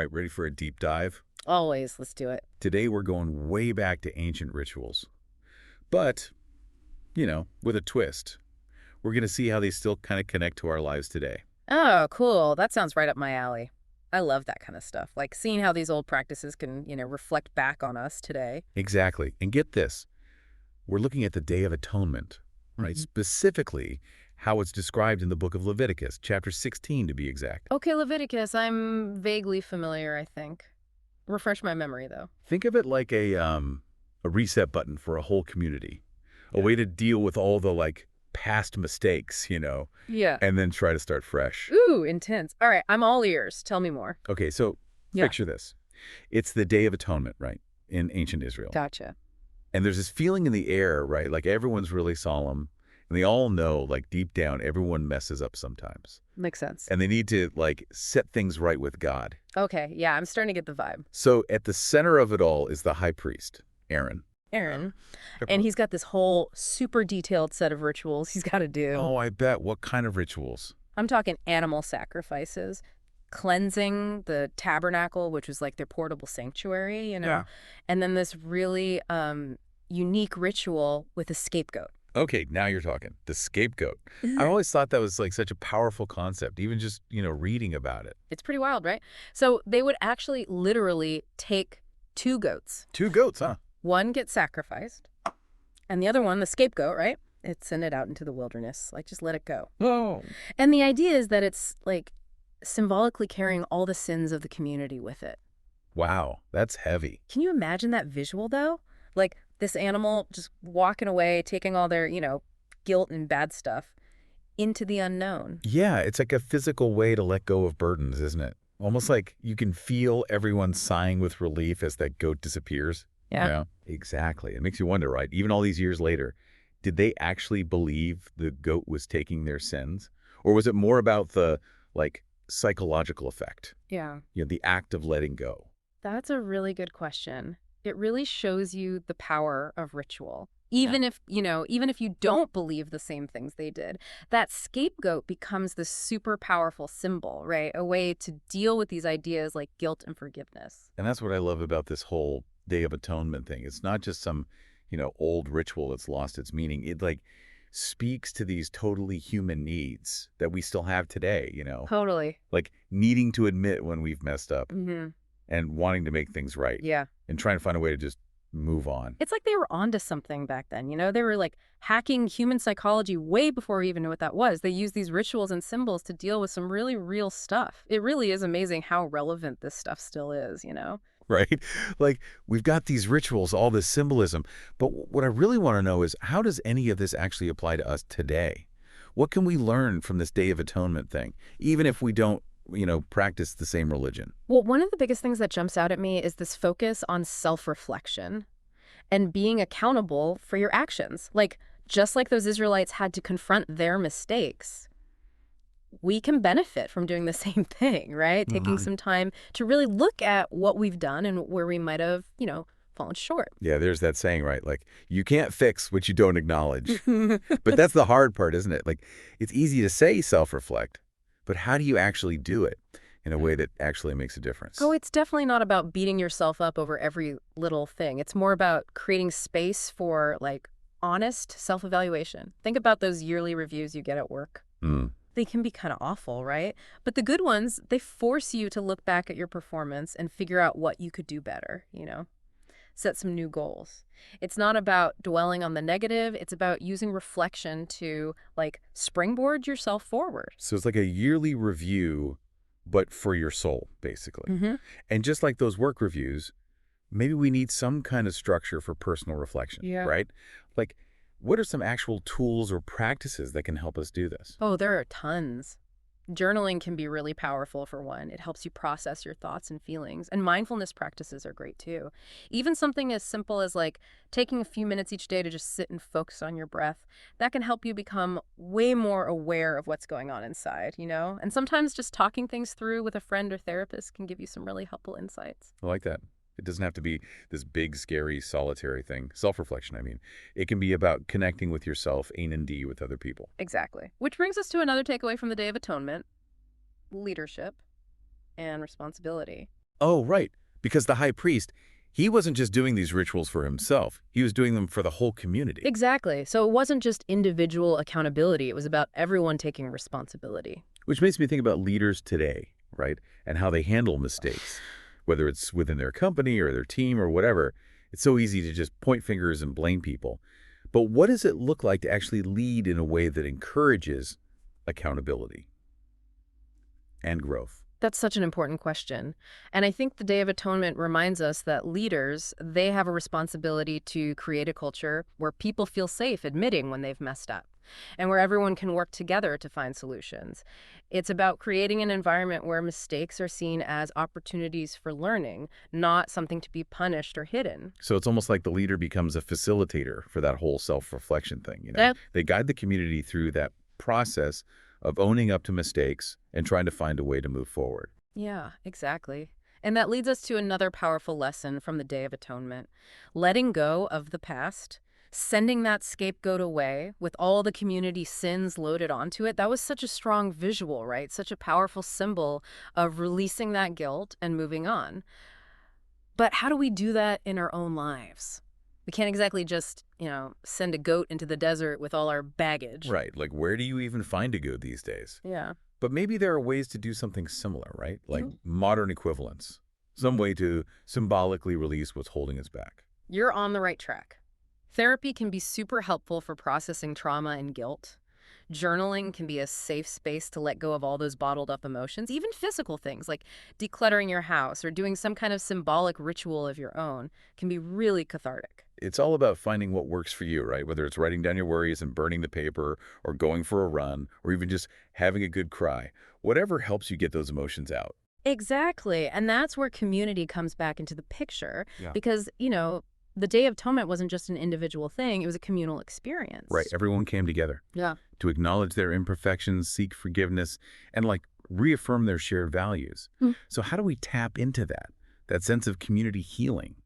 right, ready for a deep dive? Always. Let's do it. Today we're going way back to ancient rituals. But, with a twist. We're going to see how they still kind of connect to our lives today. Oh, cool. That sounds right up my alley. I love that kind of stuff. Like seeing how these old practices can, reflect back on us today. Exactly. And get this. We're looking at the Day of Atonement, right? Specifically, how it's described in the book of Leviticus, chapter 16 to be exact. Okay, Leviticus. I'm vaguely familiar, I think. Refresh my memory, though. Think of it like a reset button for a whole community. A way to deal with all the, past mistakes, Yeah. and then try to start fresh. Ooh, intense. All right, I'm all ears. Tell me more. Okay, so Yeah. picture this. It's the Day of Atonement, right, in ancient Israel. Gotcha. And there's this feeling in the air, right, like everyone's really solemn, and they all know, deep down, everyone messes up sometimes. Makes sense. And they need to, set things right with God. Okay, yeah, I'm starting to get the vibe. So at the center of it all is the high priest, Aaron. Aaron. And he's got this whole super detailed set of rituals he's got to do. Oh, I bet. What kind of rituals? I'm talking animal sacrifices, cleansing the tabernacle, which was like their portable sanctuary, Yeah. And then this really unique ritual with a scapegoat. Okay, now you're talking. The scapegoat. I always thought that was such a powerful concept, even just, reading about it. It's pretty wild, right? So they would actually literally take two goats. Two goats, huh? One gets sacrificed, and the other one, the scapegoat, right? It's send it out into the wilderness, just let it go. Oh. And the idea is that it's symbolically carrying all the sins of the community with it. Wow, that's heavy. Can you imagine that visual, though? This animal just walking away, taking all their, guilt and bad stuff into the unknown. Yeah, it's like a physical way to let go of burdens, isn't it? Almost like you can feel everyone sighing with relief as that goat disappears. Yeah. Exactly. It makes you wonder, right? Even all these years later, did they actually believe the goat was taking their sins? Or was it more about the, psychological effect? Yeah. The act of letting go? That's a really good question. It really shows you the power of ritual. Even if you don't believe the same things they did, that scapegoat becomes this super powerful symbol, right? A way to deal with these ideas like guilt and forgiveness. And that's what I love about this whole Day of Atonement thing. It's not just some, old ritual that's lost its meaning. It speaks to these totally human needs that we still have today, Totally. Needing to admit when we've messed up Mm-hmm. and wanting to make things right. Yeah. And trying to find a way to just move on. It's like they were onto something back then, They were hacking human psychology way before we even knew what that was. They used these rituals and symbols to deal with some really real stuff. It really is amazing how relevant this stuff still is, Right? We've got these rituals, all this symbolism, but what I really want to know is how does any of this actually apply to us today? What can we learn from this Day of Atonement thing, even if we don't, practice the same religion? Well, one of the biggest things that jumps out at me is this focus on self-reflection and being accountable for your actions. Just like those Israelites had to confront their mistakes, we can benefit from doing the same thing, right? Taking some time to really look at what we've done and where we might have, fallen short. Yeah, there's that saying, right? You can't fix what you don't acknowledge. But that's the hard part, isn't it? It's easy to say self-reflect, but how do you actually do it in a way that actually makes a difference? Oh, it's definitely not about beating yourself up over every little thing. It's more about creating space for, honest self-evaluation. Think about those yearly reviews you get at work. They can be kind of awful, right? But the good ones, they force you to look back at your performance and figure out what you could do better, Set some new goals. It's not about dwelling on the negative. It's about using reflection to, springboard yourself forward. So it's like a yearly review, but for your soul, basically. Mm-hmm. And just like those work reviews, maybe we need some kind of structure for personal reflection, right? What are some actual tools or practices that can help us do this? Oh, there are tons. Journaling can be really powerful for one. It helps you process your thoughts and feelings. And mindfulness practices are great too. Even something as simple as taking a few minutes each day to just sit and focus on your breath, that can help you become way more aware of what's going on inside, And sometimes just talking things through with a friend or therapist can give you some really helpful insights. I like that. It doesn't have to be this big, scary, solitary thing. Self-reflection, I mean. It can be about connecting with yourself, A and D, with other people. Exactly. Which brings us to another takeaway from the Day of Atonement: leadership and responsibility. Oh, right. Because the high priest, he wasn't just doing these rituals for himself. He was doing them for the whole community. Exactly. So it wasn't just individual accountability. It was about everyone taking responsibility. Which makes me think about leaders today, right? And how they handle mistakes, whether it's within their company or their team or whatever. It's so easy to just point fingers and blame people. But what does it look like to actually lead in a way that encourages accountability and growth? That's such an important question. And I think the Day of Atonement reminds us that leaders, they have a responsibility to create a culture where people feel safe admitting when they've messed up and where everyone can work together to find solutions. It's about creating an environment where mistakes are seen as opportunities for learning, not something to be punished or hidden. So it's almost like the leader becomes a facilitator for that whole self-reflection thing, you know? Yeah. They guide the community through that process of owning up to mistakes and trying to find a way to move forward. Yeah, exactly. And that leads us to another powerful lesson from the Day of Atonement. Letting go of the past, sending that scapegoat away with all the community sins loaded onto it, that was such a strong visual, right? Such a powerful symbol of releasing that guilt and moving on. But how do we do that in our own lives? We can't exactly just, send a goat into the desert with all our baggage. Right. Like, where do you even find a good these days? Yeah. But maybe there are ways to do something similar, right? Like modern equivalents. Some way to symbolically release what's holding us back. You're on the right track. Therapy can be super helpful for processing trauma and guilt. Journaling can be a safe space to let go of all those bottled up emotions, even physical things like decluttering your house or doing some kind of symbolic ritual of your own can be really cathartic. It's all about finding what works for you, right? Whether it's writing down your worries and burning the paper or going for a run or even just having a good cry. Whatever helps you get those emotions out. Exactly. And that's where community comes back into the picture Yeah. because, the Day of Atonement wasn't just an individual thing, it was a communal experience. Right. Everyone came together Yeah. to acknowledge their imperfections, seek forgiveness, and reaffirm their shared values. Mm. So how do we tap into that sense of community healing,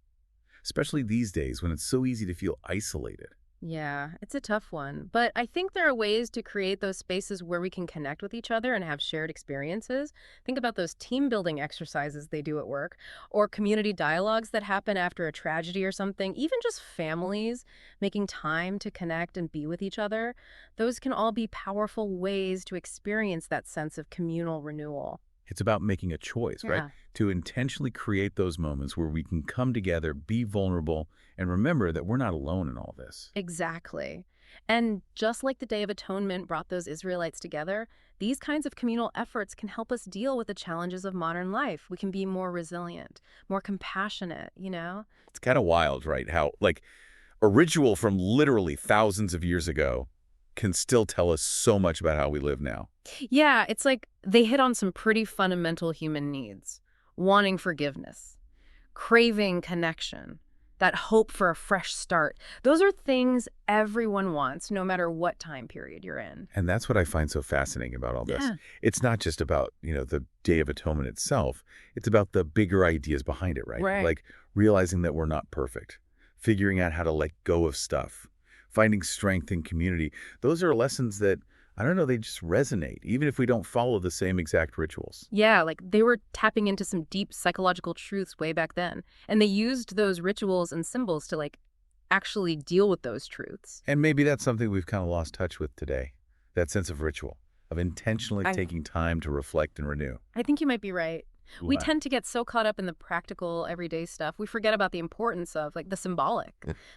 especially these days when it's so easy to feel isolated? Yeah, it's a tough one. But I think there are ways to create those spaces where we can connect with each other and have shared experiences. Think about those team building exercises they do at work, or community dialogues that happen after a tragedy or something, even just families making time to connect and be with each other. Those can all be powerful ways to experience that sense of communal renewal. It's about making a choice, right? Yeah. To intentionally create those moments where we can come together, be vulnerable, and remember that we're not alone in all this. Exactly. And just like the Day of Atonement brought those Israelites together, these kinds of communal efforts can help us deal with the challenges of modern life. We can be more resilient, more compassionate. It's kind of wild, right? How, a ritual from literally thousands of years ago can still tell us so much about how we live now. Yeah, it's like they hit on some pretty fundamental human needs. Wanting forgiveness, craving connection, that hope for a fresh start. Those are things everyone wants, no matter what time period you're in. And that's what I find so fascinating about all this. Yeah. It's not just about, the Day of Atonement itself. It's about the bigger ideas behind it, right? Right. Like realizing that we're not perfect, figuring out how to let go of stuff, finding strength in community. Those are lessons that, I don't know, they just resonate, even if we don't follow the same exact rituals. Yeah, like they were tapping into some deep psychological truths way back then. And they used those rituals and symbols to actually deal with those truths. And maybe that's something we've kind of lost touch with today, that sense of ritual, of intentionally taking time to reflect and renew. I think you might be right. We Wow. tend to get so caught up in the practical, everyday stuff. We forget about the importance of the symbolic,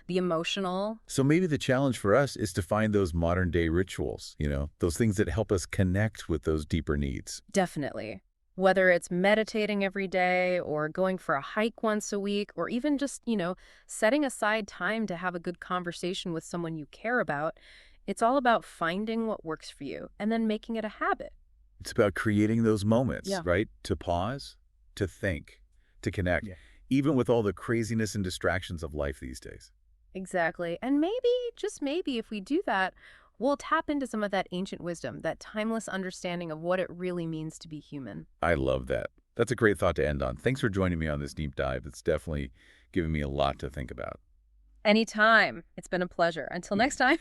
the emotional. So maybe the challenge for us is to find those modern day rituals, those things that help us connect with those deeper needs. Definitely. Whether it's meditating every day or going for a hike once a week or even just, setting aside time to have a good conversation with someone you care about, it's all about finding what works for you and then making it a habit. It's about creating those moments, Yeah. right? To pause, to think, to connect, even with all the craziness and distractions of life these days. Exactly. And maybe, just maybe, if we do that, we'll tap into some of that ancient wisdom, that timeless understanding of what it really means to be human. I love that. That's a great thought to end on. Thanks for joining me on this deep dive. It's definitely given me a lot to think about. Anytime. It's been a pleasure. Until next time.